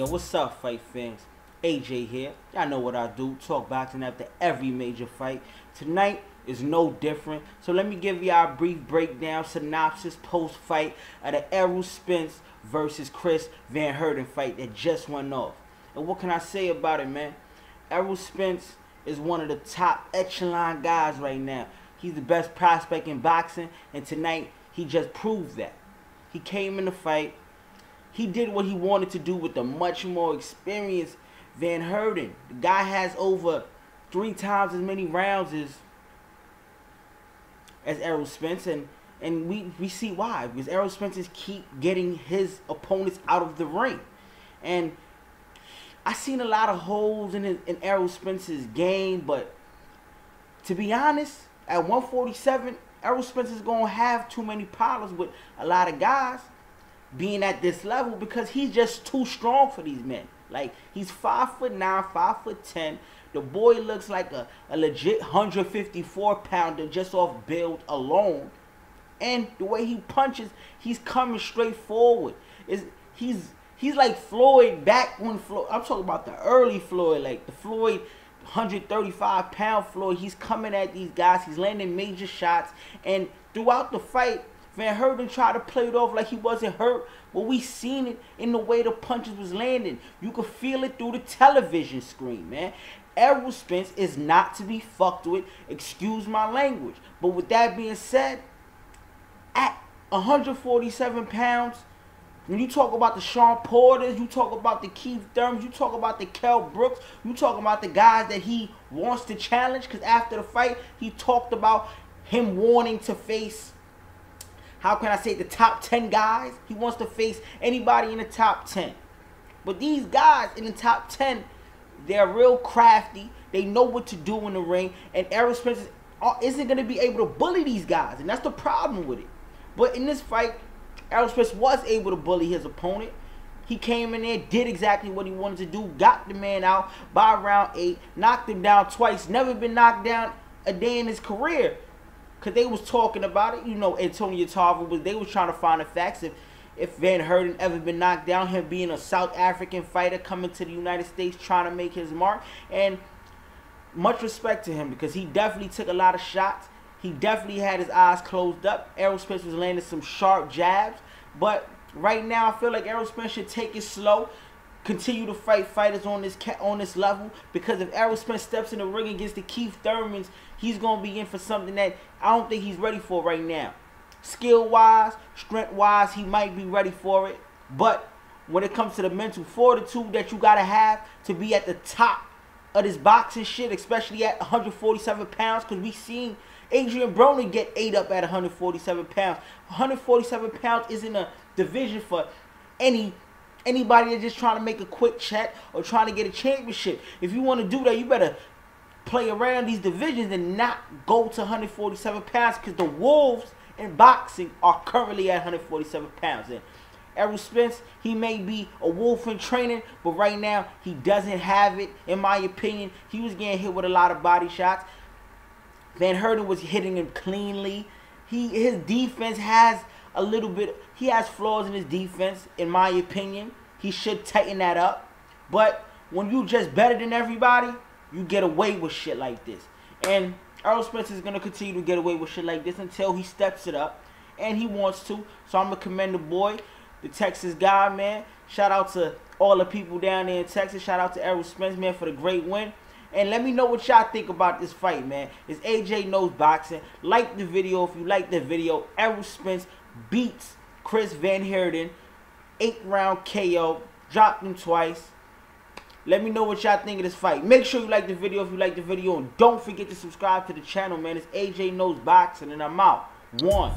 Yo, what's up, fight fans? AJ here. Y'all know what I do. Talk boxing after every major fight. Tonight is no different. So let me give y'all a brief breakdown, synopsis, post-fight of the Errol Spence versus Chris Van Heerden fight that just went off. And what can I say about it, man? Errol Spence is one of the top echelon guys right now. He's the best prospect in boxing, and tonight he just proved that. He came in the fight. He did what he wanted to do with the much more experienced Van Heerden. The guy has over 3 times as many rounds as Errol Spence, and we see why. Because Errol Spence keep getting his opponents out of the ring. And I seen a lot of holes in Errol Spence's game, but to be honest, at 147, Errol Spence is going to have too many problems with a lot of guys being at this level because he's just too strong for these men. Like, he's 5'9", 5'10". The boy looks like a legit 154-pounder just off build alone. And the way he punches, he's coming straight forward. He's like Floyd back when Floyd, I'm talking about the early Floyd, like the Floyd 135-pound Floyd. He's coming at these guys. He's landing major shots. And throughout the fight, Van Heerden tried to play it off like he wasn't hurt, but we seen it in the way the punches was landing. You could feel it through the television screen, man. Errol Spence is not to be fucked with, excuse my language. But with that being said, at 147 pounds, when you talk about the Sean Porters, you talk about the Keith Thurmans, you talk about the Kell Brooks, you talk about the guys that he wants to challenge, because after the fight, he talked about him wanting to face, how can I say, the top 10 guys. He wants to face anybody in the top 10. But these guys in the top 10, they're real crafty. They know what to do in the ring. And Errol Spence isn't going to be able to bully these guys. And that's the problem with it. But in this fight, Errol Spence was able to bully his opponent. He came in there, did exactly what he wanted to do, got the man out by round 8, knocked him down twice, never been knocked down a day in his career. Because they was talking about it, you know, Antonio Tarver, they was trying to find the facts if Van Heerden ever been knocked down, him being a South African fighter coming to the United States trying to make his mark. And much respect to him because he definitely took a lot of shots. He definitely had his eyes closed up. Errol Spence was landing some sharp jabs. But right now, I feel like Errol Spence should take it slow, continue to fight fighters on this level, because if Errol Spence steps in the ring against the Keith Thurmans, he's going to be in for something that I don't think he's ready for right now. Skill-wise, strength-wise, he might be ready for it. But when it comes to the mental fortitude that you got to have to be at the top of this boxing shit, especially at 147 pounds, because we seen Adrian Broner get ate up at 147 pounds. 147 pounds isn't a division for anybody that's just trying to make a quick check or trying to get a championship. If you want to do that, you better play around these divisions and not go to 147 pounds, because the wolves in boxing are currently at 147 pounds. And Errol Spence, he may be a wolf in training, but right now he doesn't have it, in my opinion. He was getting hit with a lot of body shots. Van Heerden was hitting him cleanly. His defense has a little bit, he has flaws in his defense, in my opinion. He should tighten that up. But when you just better than everybody, you get away with shit like this. And Errol Spence is going to continue to get away with shit like this until he steps it up. And he wants to. So I'm going to commend the boy, the Texas guy, man. Shout out to all the people down there in Texas. Shout out to Errol Spence, man, for the great win. And let me know what y'all think about this fight, man. It's AJ Knows Boxing. Like the video if you like the video. Errol Spence beats Chris Van Heerden. 8-round KO. Dropped him twice. Let me know what y'all think of this fight. Make sure you like the video if you like the video. And don't forget to subscribe to the channel, man. It's AJ Knows Boxing, and I'm out. 1.